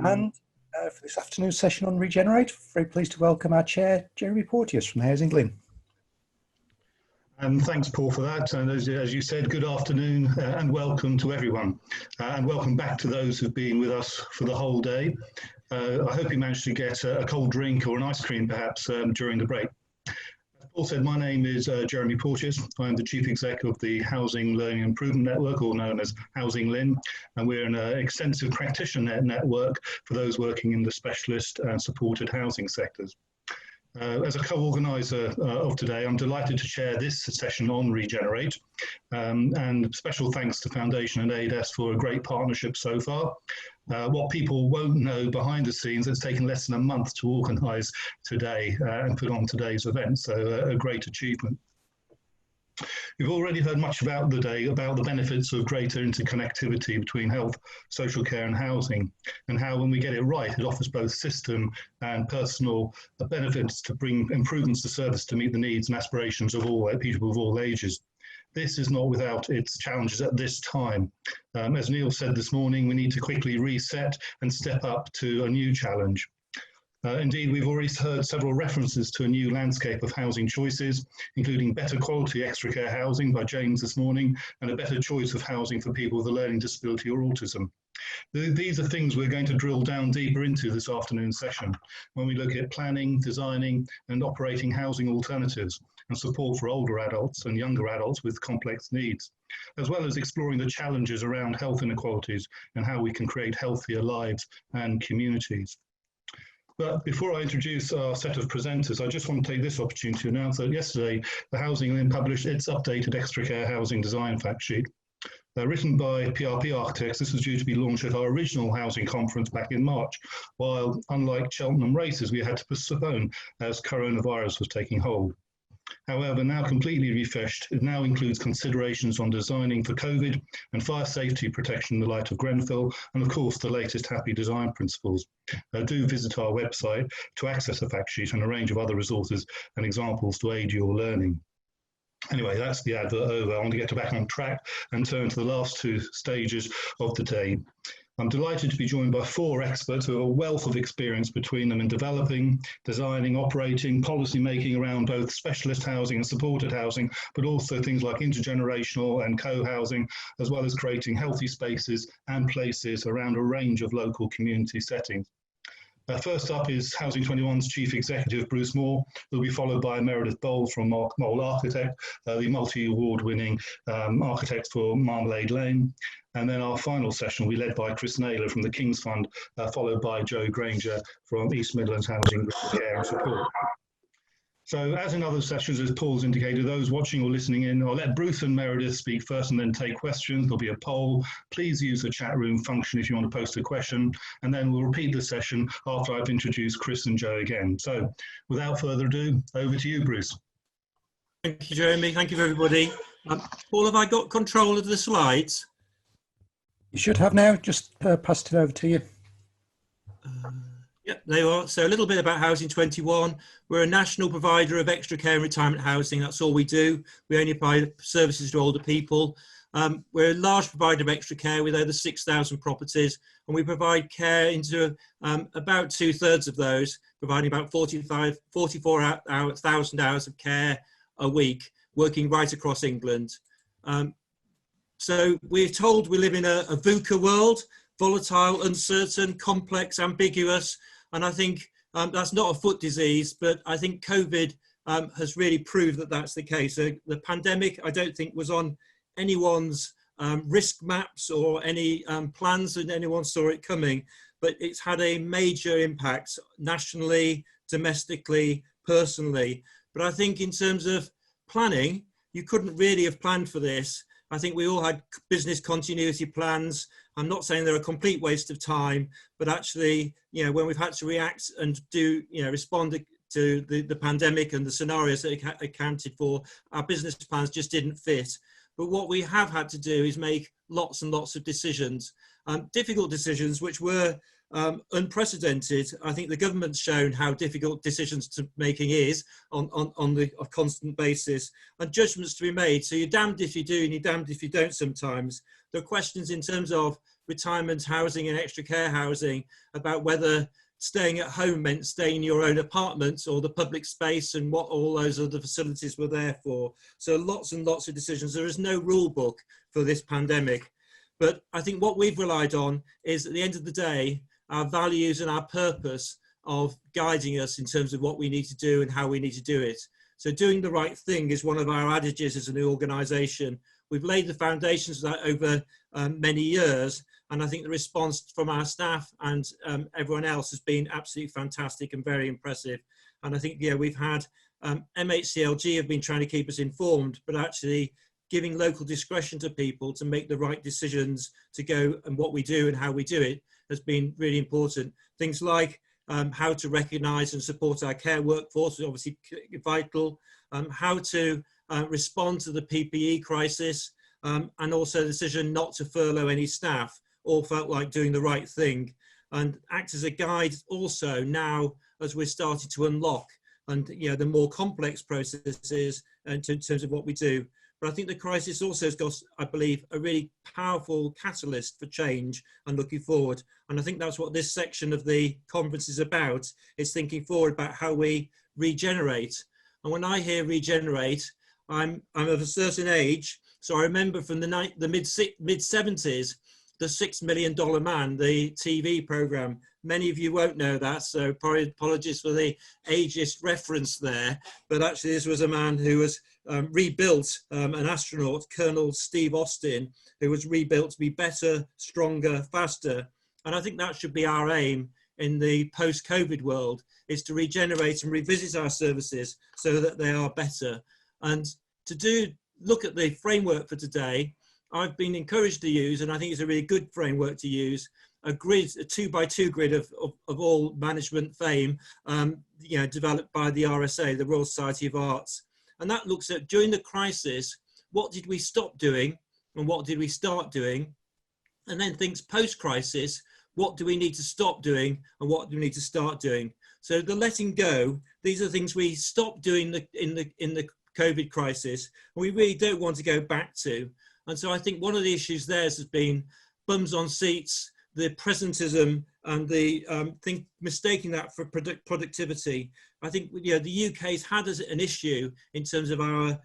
And for this afternoon's session on Regenerate, very pleased to welcome our chair, Jeremy Porteous from the Housing Group. Thanks, Paul, for that. And as you said, good afternoon and welcome to everyone. And welcome back to those who've been with us for the whole day. I hope you managed to get a cold drink or an ice cream, perhaps, during the break. As Paul said, my name is Jeremy Porteous. I'm the Chief Exec of the Housing Learning Improvement Network, or known as Housing LIN, and we're an extensive practitioner network for those working in the specialist and supported housing sectors. As a co-organiser of today, I'm delighted to chair this session on Regenerate, and special thanks to Foundation and ADAS for a great partnership so far. What people won't know behind the scenes, it's taken less than a month to organise today and put on today's event, so a great achievement. You've already heard much about the day, about the benefits of greater interconnectivity between health, social care and housing, and how when we get it right, it offers both system and personal benefits to bring improvements to service to meet the needs and aspirations of all people of all ages. This is not without its challenges at this time. As Neil said this morning, we need to quickly reset and step up to a new challenge. Indeed, we've already heard several references to a new landscape of housing choices, including better quality extra care housing by James this morning, and a better choice of housing for people with a learning disability or autism. These are things we're going to drill down deeper into this afternoon's session, when we look at planning, designing and operating housing alternatives and support for older adults and younger adults with complex needs, as well as exploring the challenges around health inequalities and how we can create healthier lives and communities. But before I introduce our set of presenters, I just want to take this opportunity to announce that yesterday, the Housing Link published its updated extra care housing design fact sheet. Written by PRP Architects, this was due to be launched at our original housing conference back in March, while unlike Cheltenham races, we had to postpone as coronavirus was taking hold. However, now completely refreshed, it now includes considerations on designing for COVID and fire safety protection in the light of Grenfell, and of course the latest happy design principles. Do visit our website to access the fact sheet and a range of other resources and examples to aid your learning. Anyway, that's the advert over. I want to get back on track and turn to the last two stages of the day. I'm delighted to be joined by four experts who have a wealth of experience between them in developing, designing, operating, policy making around both specialist housing and supported housing, but also things like intergenerational and co-housing, as well as creating healthy spaces and places around a range of local community settings. First up is Housing 21's Chief Executive, Bruce Moore, who will be followed by Meredith Bowles from Mole Architect, the multi-award winning architect for Marmalade Lane. And then our final session will be led by Chris Naylor from the King's Fund, followed by Joe Granger from East Midlands Housing Group Care and Support. So as in other sessions, as Paul's indicated, those watching or listening in, I'll let Bruce and Meredith speak first and then take questions. There'll be a poll. Please use the chat room function if you want to post a question, and then we'll repeat the session after I've introduced Chris and Joe again. So without further ado, over to you, Bruce. Thank you, Jeremy. Thank you, everybody. Paul, have I got control of the slides? You should have now. Just passed it over to you. Yeah, they are. So a little bit about Housing 21. We're a national provider of extra care and retirement housing. That's all we do. We only provide services to older people. We're a large provider of extra care with over 6,000 properties, and we provide care into about 2/3 of those, providing about 44,000 hours of care a week, working right across England. So we're told we live in a VUCA world, volatile, uncertain, complex, ambiguous, and I think that's not a foot disease, but I think COVID has really proved that that's the case. So the pandemic, I don't think, was on anyone's risk maps or any plans, and anyone saw it coming, but it's had a major impact nationally, domestically, personally. But I think in terms of planning, you couldn't really have planned for this. I think we all had business continuity plans. I'm not saying they're a complete waste of time, but actually, you know, when we've had to react and do, you know, respond to the pandemic and the scenarios that it accounted for, our business plans just didn't fit. But what we have had to do is make lots and lots of decisions, difficult decisions, which were unprecedented. I think the government's shown how difficult decisions to making is on a constant basis, and judgments to be made. So you're damned if you do and you're damned if you don't sometimes. There are questions in terms of retirement housing and extra care housing, about whether staying at home meant staying in your own apartment or the public space and what all those other facilities were there for. So lots and lots of decisions. There is no rule book for this pandemic. But I think what we've relied on is, at the end of the day, our values and our purpose of guiding us in terms of what we need to do and how we need to do it. So doing the right thing is one of our adages as an organisation. We've laid the foundations of that over many years, and I think the response from our staff and everyone else has been absolutely fantastic and very impressive. And I think, yeah, we've had MHCLG have been trying to keep us informed, but actually giving local discretion to people to make the right decisions to go and what we do and how we do it has been really important. Things like how to recognise and support our care workforce is obviously vital, how to respond to the PPE crisis, and also the decision not to furlough any staff, all felt like doing the right thing, and act as a guide also now as we're starting to unlock and, you know, the more complex processes in terms of what we do. But I think the crisis also has got, I believe, a really powerful catalyst for change and looking forward. And I think that's what this section of the conference is about, is thinking forward about how we regenerate. And when I hear regenerate, I'm of a certain age, so I remember from the mid-70s, the $6 Million Man, the TV program. Many of you won't know that, so apologies for the ageist reference there. But actually, this was a man who was rebuilt, an astronaut, Colonel Steve Austin, who was rebuilt to be better, stronger, faster. And I think that should be our aim in the post-COVID world, is to regenerate and revisit our services so that they are better. And to look at the framework for today, I've been encouraged to use, and I think it's a really good framework to use, a grid, a 2x2 grid of all management fame, you know, developed by the RSA, the Royal Society of Arts. And that looks at, during the crisis, what did we stop doing and what did we start doing? And then thinks post-crisis, what do we need to stop doing and what do we need to start doing? So the letting go, these are things we stopped doing in the COVID crisis, and we really don't want to go back to. And so I think one of the issues there has been bums on seats, the presentism, and the mistaking that for productivity. I think, you know, the UK's had an issue in terms of our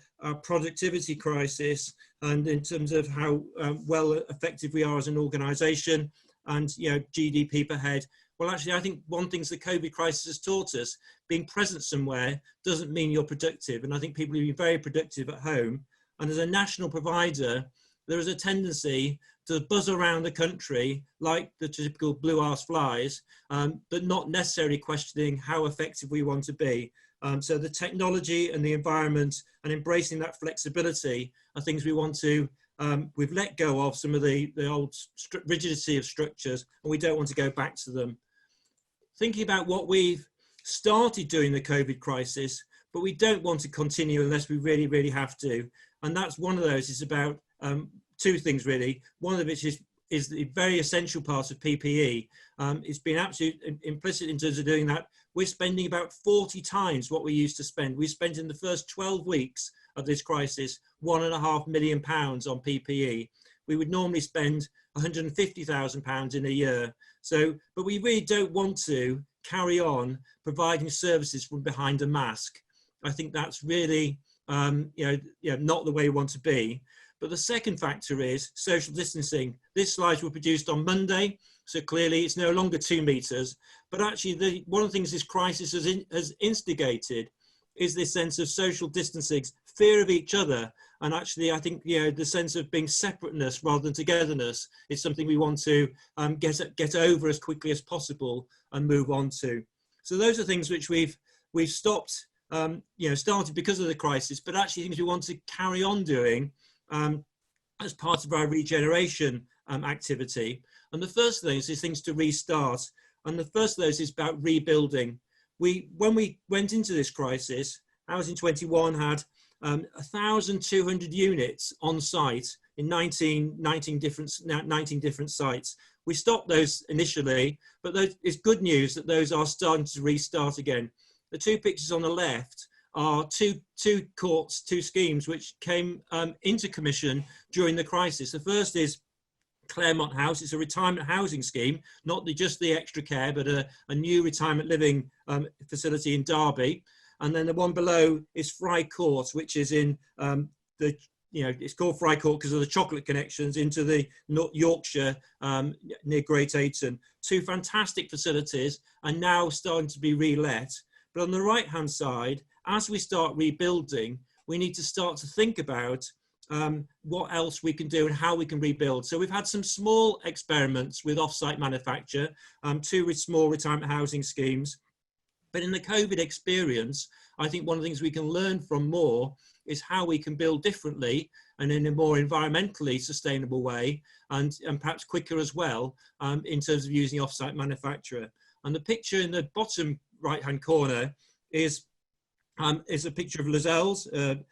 productivity crisis and in terms of how well effective we are as an organisation and, you know, GDP per head. Well, actually, I think one thing the COVID crisis has taught us, being present somewhere doesn't mean you're productive. And I think people have been very productive at home. And as a national provider, there is a tendency to buzz around the country like the typical blue-arse flies, but not necessarily questioning how effective we want to be. So the technology and the environment and embracing that flexibility are things we want to, we've let go of some of the old rigidity of structures, and we don't want to go back to them. Thinking about what we've started doing the COVID crisis, but we don't want to continue unless we really, really have to. And that's one of those. It's about two things, really. One of which is the very essential part of PPE. It's been absolutely implicit in terms of doing that. We're spending about 40 times what we used to spend. We spent in the first 12 weeks of this crisis £1.5 million on PPE. We would normally spend £150,000 in a year. So, but we really don't want to carry on providing services from behind a mask. I think that's really not the way we want to be. But the second factor is social distancing. These slides were produced on Monday, so clearly it's no longer 2 meters. But actually, one of the things this crisis has instigated is this sense of social distancing, fear of each other. And actually, I think, you know, the sense of being separateness rather than togetherness is something we want to get over as quickly as possible and move on to. So those are things which we've stopped, started because of the crisis, but actually things we want to carry on doing as part of our regeneration activity. And the first of those is things to restart. And the first of those is about rebuilding. When we went into this crisis, Housing 21 had 1,200 units on site in 19 different sites. We stopped those initially, but it's good news that those are starting to restart again. The two pictures on the left are two schemes which came into commission during the crisis. The first is Claremont House. It's a retirement housing scheme, not just the extra care, but a new retirement living facility in Derby. And then the one below is Fry Court, which is in it's called Fry Court because of the chocolate connections into the Yorkshire near Great Ayton. Two fantastic facilities are now starting to be re-let. But on the right-hand side, as we start rebuilding, we need to start to think about what else we can do and how we can rebuild. So we've had some small experiments with off-site manufacture, two small retirement housing schemes. But in the COVID experience, I think one of the things we can learn from more is how we can build differently and in a more environmentally sustainable way, and perhaps quicker as well, in terms of using off-site manufacture. And the picture in the bottom right-hand corner is a picture of Lozells, an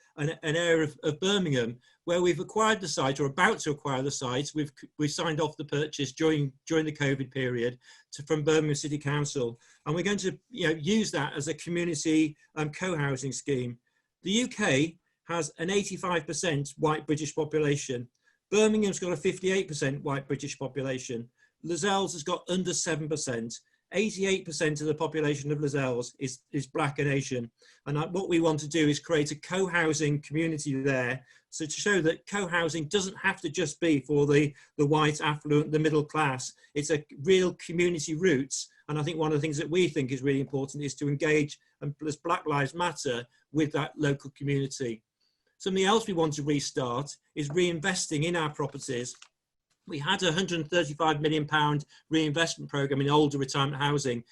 area of Birmingham, where we've acquired the site or about to acquire the site. We've signed off the purchase during the COVID period from Birmingham City Council, and we're going to use that as a community co-housing scheme. The UK has an 85% white British population. Birmingham's got a 58% white British population. Lozells has got under 7%. 88% of the population of Lozells is Black and Asian. And what we want to do is create a co-housing community there. So to show that co-housing doesn't have to just be for the white, affluent, the middle class. It's a real community roots. And I think one of the things that we think is really important is to engage, as Black Lives Matter, with that local community. Something else we want to restart is reinvesting in our properties. We had a £135 million reinvestment programme in older retirement housing,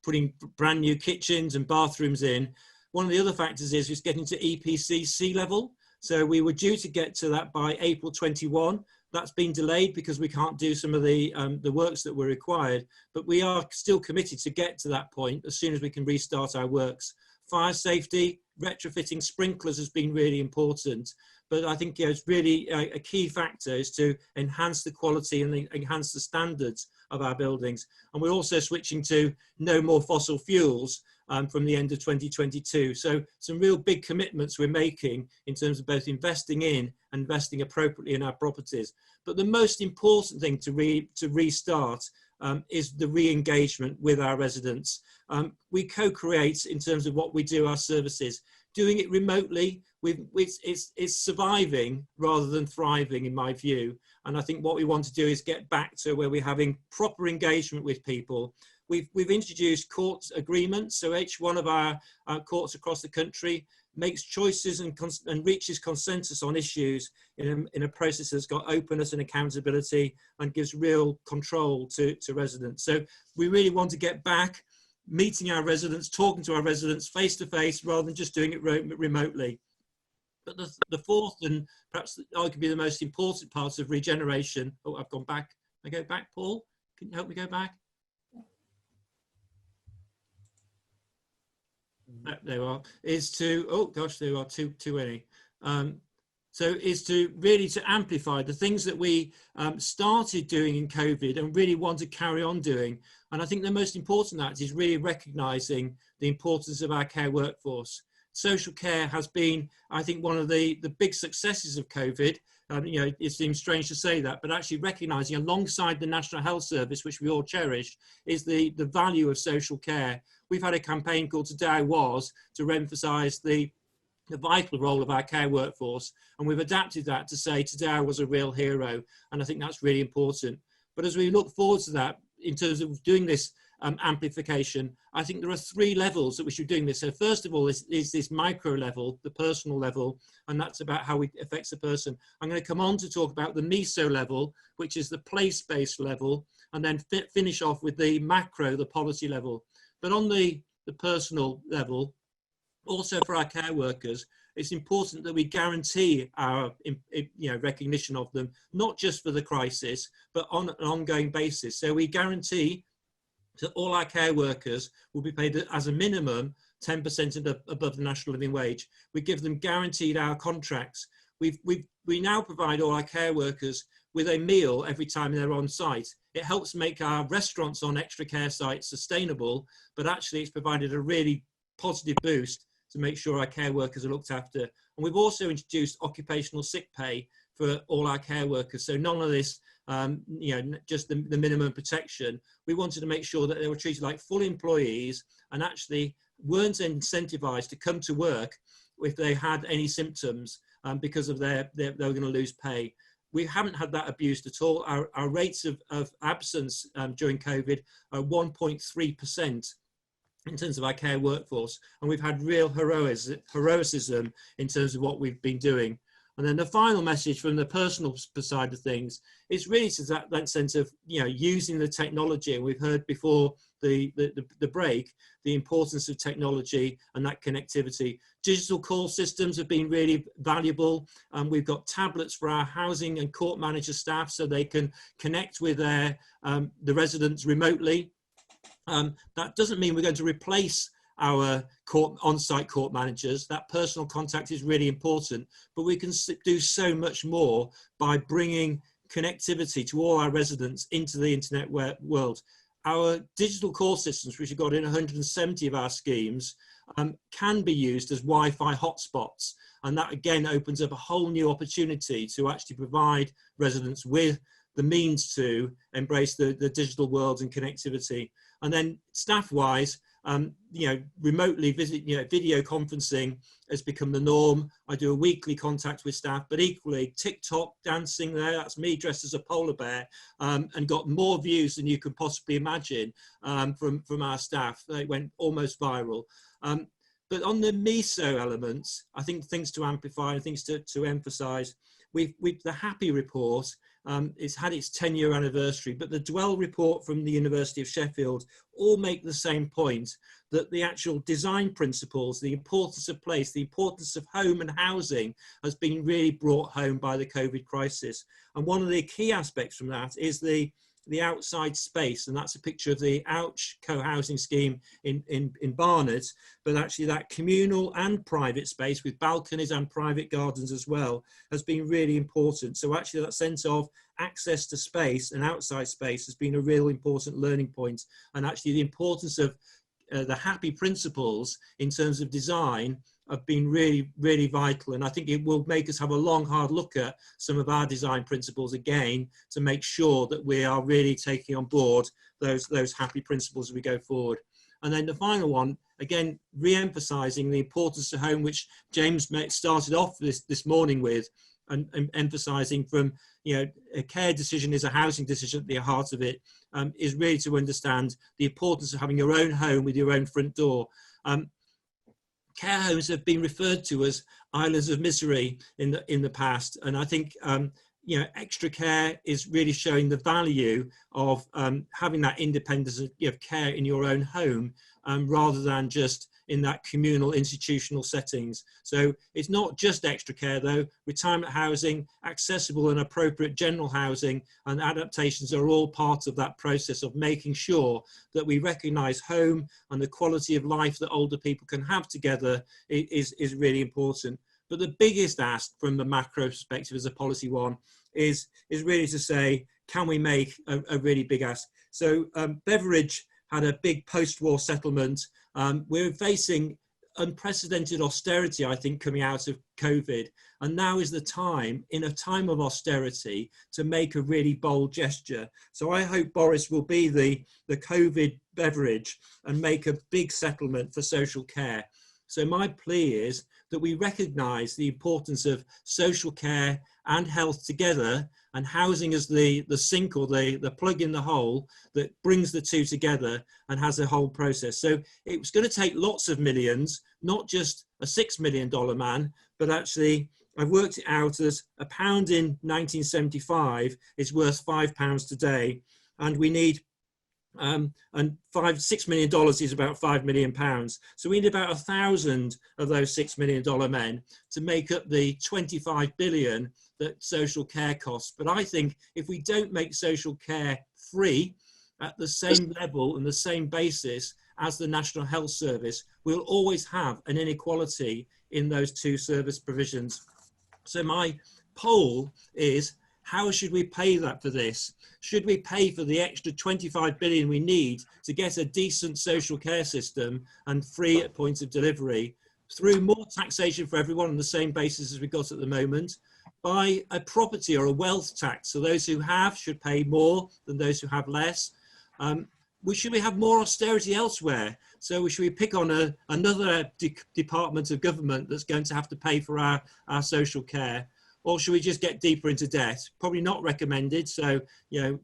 putting brand new kitchens and bathrooms in. One of the other factors is getting to EPC C level. So we were due to get to that by April 21. That's been delayed because we can't do some of the works that were required, but we are still committed to get to that point as soon as we can restart our works. Fire safety, retrofitting sprinklers has been really important. But I think it's really a key factor is to enhance the quality and enhance the standards of our buildings. And we're also switching to no more fossil fuels from the end of 2022. So some real big commitments we're making in terms of both investing in and investing appropriately in our properties. But the most important thing to restart is the re-engagement with our residents. We co-create in terms of what we do, our services. Doing it remotely, it's surviving rather than thriving, in my view. And I think what we want to do is get back to where we're having proper engagement with people. We've introduced court agreements, so each one of our courts across the country makes choices and reaches consensus on issues in a process that's got openness and accountability and gives real control to residents. So we really want to get back meeting our residents, talking to our residents face to face rather than just doing it remotely. But the fourth and perhaps arguably the most important part of regeneration, oh, I've gone back. I go back, Paul? Can you help me go back? There are, is to, oh gosh, there are too many. So is to really to amplify the things that we started doing in COVID and really want to carry on doing. And I think the most important that is really recognising the importance of our care workforce. Social care has been, I think, one of the big successes of COVID. It seems strange to say that, but actually recognising alongside the National Health Service, which we all cherish, is the value of social care. We've had a campaign called Today I Was to emphasise the vital role of our care workforce, and we've adapted that to say today I was a real hero, and I think that's really important. But as we look forward to that in terms of doing this amplification, I think there are three levels that we should be doing this. So first of all is this micro level, the personal level, and that's about how it affects the person. I'm going to come on to talk about the MESO level, which is the place-based level, and then finish off with the macro, the policy level. But on the personal level, also for our care workers, it's important that we guarantee our recognition of them, not just for the crisis, but on an ongoing basis. So we guarantee that all our care workers will be paid as a minimum 10% above the national living wage. We give them guaranteed hour contracts. We now provide all our care workers with a meal every time they're on site. It helps make our restaurants on extra care sites sustainable, but actually it's provided a really positive boost to make sure our care workers are looked after. And we've also introduced occupational sick pay for all our care workers. So none of this, just the minimum protection. We wanted to make sure that they were treated like full employees and actually weren't incentivized to come to work if they had any symptoms because of they were going to lose pay. We haven't had that abused at all. Our rates of absence during COVID are 1.3% in terms of our care workforce. And we've had real heroicism in terms of what we've been doing. And then the final message from the personal side of things is really to that sense of, using the technology. And we've heard before the break, the importance of technology and that connectivity. Digital call systems have been really valuable. We've got tablets for our housing and court manager staff so they can connect with the residents remotely. That doesn't mean we're going to replace our on-site court managers. That personal contact is really important, but we can do so much more by bringing connectivity to all our residents into the internet world. Our digital call systems, which we've got in 170 of our schemes, can be used as Wi-Fi hotspots. And that again opens up a whole new opportunity to actually provide residents with the means to embrace the digital world and connectivity. And then staff-wise, remotely video conferencing has become the norm. I do a weekly contact with staff, but equally TikTok dancing there, that's me dressed as a polar bear, and got more views than you could possibly imagine from our staff. They went almost viral. But on the MESO elements, I think things to amplify and things to emphasize, the Happy report, it's had its 10-year anniversary, but the Dwell report from the University of Sheffield all make the same point, that the actual design principles, the importance of place, the importance of home and housing has been really brought home by the COVID crisis. And one of the key aspects from that is the outside space, and that's a picture of the Ouch co-housing scheme in Barnet, but actually that communal and private space with balconies and private gardens as well has been really important. So actually that sense of access to space and outside space has been a real important learning point, and actually the importance of the Happy principles in terms of design have been really, really vital. And I think it will make us have a long, hard look at some of our design principles again to make sure that we are really taking on board those Happy principles as we go forward. And then the final one, again, re-emphasising the importance of home, which James started off this morning with, and emphasising from, a care decision is a housing decision at the heart of it, is really to understand the importance of having your own home with your own front door. Care homes have been referred to as islands of misery in the past, and I think extra care is really showing the value of having that independence of care in your own home, rather than just in that communal institutional settings. So it's not just extra care though. Retirement housing, accessible and appropriate general housing and adaptations are all part of that process of making sure that we recognise home and the quality of life that older people can have together is really important. But the biggest ask from the macro perspective as a policy one is really to say, can we make a really big ask? So Beveridge had a big post-war settlement. We're facing unprecedented austerity, I think, coming out of COVID. And now is the time, in a time of austerity, to make a really bold gesture. So I hope Boris will be the COVID Beveridge and make a big settlement for social care. So my plea is that we recognise the importance of social care and health together, and housing as the sink or the plug in the hole that brings the two together and has a whole process. So it was going to take lots of millions, not just a $6 million man, but actually I've worked it out as £1 in 1975 is worth £5 today, and we need and $6 million is about £5 million. So we need about 1,000 of those $6 million men to make up the 25 billion that social care costs. But I think if we don't make social care free at the same level and the same basis as the National Health Service, we'll always have an inequality in those two service provisions. So my poll is, how should we pay that for this? Should we pay for the extra 25 billion we need to get a decent social care system and free at point of delivery through more taxation for everyone on the same basis as we've got at the moment, by a property or a wealth tax. So those who have should pay more than those who have less. Should we have more austerity elsewhere? So should we pick on another department of government that's going to have to pay for our social care? Or should we just get deeper into debt? Probably not recommended. So, as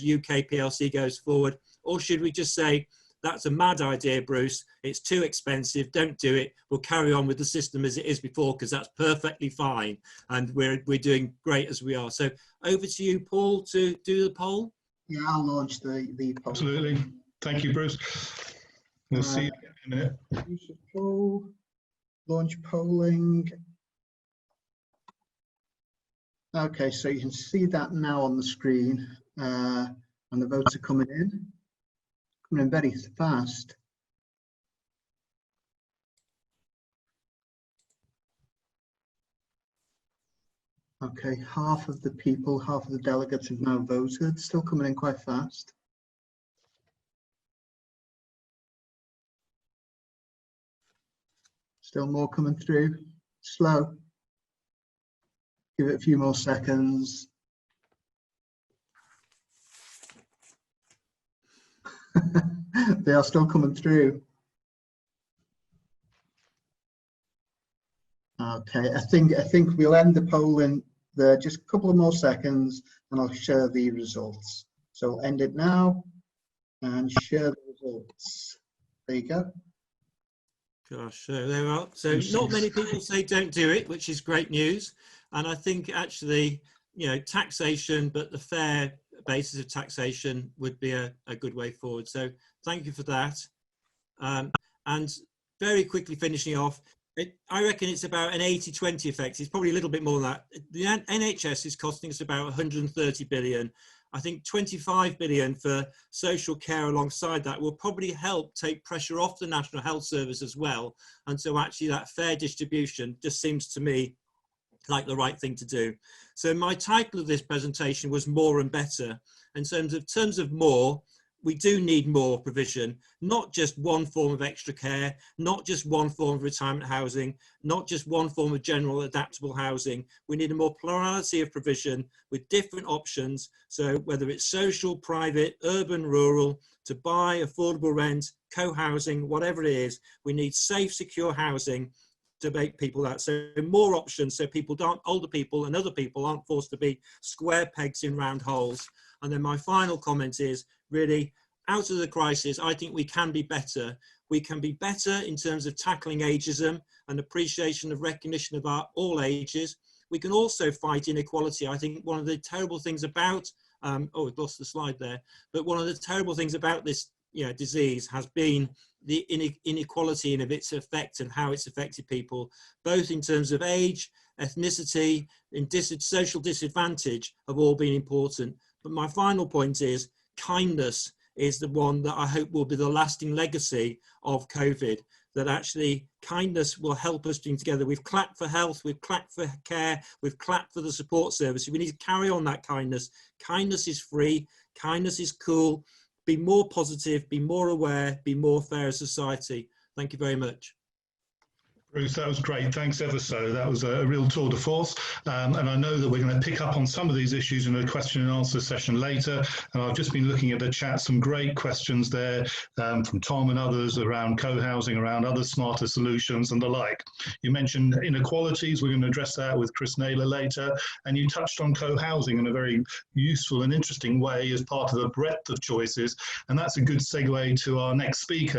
UK PLC goes forward, or should we just say, that's a mad idea, Bruce. It's too expensive. Don't do it. We'll carry on with the system as it is before, because that's perfectly fine. And we're doing great as we are. So over to you, Paul, to do the poll. Yeah, I'll launch the poll. Absolutely. Thank you, Bruce. We'll see you in a minute. Poll, launch polling. Okay, so you can see that now on the screen, and the votes are coming in very fast. Okay, half of the delegates have now voted, still coming in quite fast. Still more coming through, slow. Give it a few more seconds. They are still coming through. Okay, I think we'll end the poll in just a couple of more seconds, and I'll share the results. So I'll end it now and share the results. There you go. Gosh, so there are. So not many people say don't do it, which is great news. And I think actually, taxation, but the fair basis of taxation would be a good way forward. So thank you for that. And very quickly finishing off, I reckon it's about an 80-20 effect. It's probably a little bit more than that. The NHS is costing us about 130 billion. I think 25 billion for social care alongside that will probably help take pressure off the National Health Service as well. And so actually that fair distribution just seems to me like the right thing to do. So my title of this presentation was More and Better. In terms of more, we do need more provision, not just one form of extra care, not just one form of retirement housing, not just one form of general adaptable housing. We need a more plurality of provision with different options. So whether it's social, private, urban, rural, to buy, affordable rent, co-housing, whatever it is, we need safe, secure housing to make people that. So more options, so older people and other people aren't forced to be square pegs in round holes. And then my final comment is really, out of the crisis, I think we can be better. We can be better in terms of tackling ageism and appreciation of recognition of all ages. We can also fight inequality. I think one of the terrible things about, we've lost the slide there, but one of the terrible things about this disease has been the inequality and of its effect and how it's affected people, both in terms of age, ethnicity, and social disadvantage have all been important. But my final point is kindness is the one that I hope will be the lasting legacy of COVID, that actually kindness will help us bring together. We've clapped for health, we've clapped for care, we've clapped for the support service. We need to carry on that kindness. Kindness is free, kindness is cool. Be more positive, be more aware, be more fair as society. Thank you very much. Bruce, that was great. Thanks ever so. That was a real tour de force. And I know that we're going to pick up on some of these issues in a question and answer session later. And I've just been looking at the chat, some great questions there from Tom and others around co-housing, around other smarter solutions and the like. You mentioned inequalities. We're going to address that with Chris Naylor later. And you touched on co-housing in a very useful and interesting way as part of the breadth of choices. And that's a good segue to our next speaker.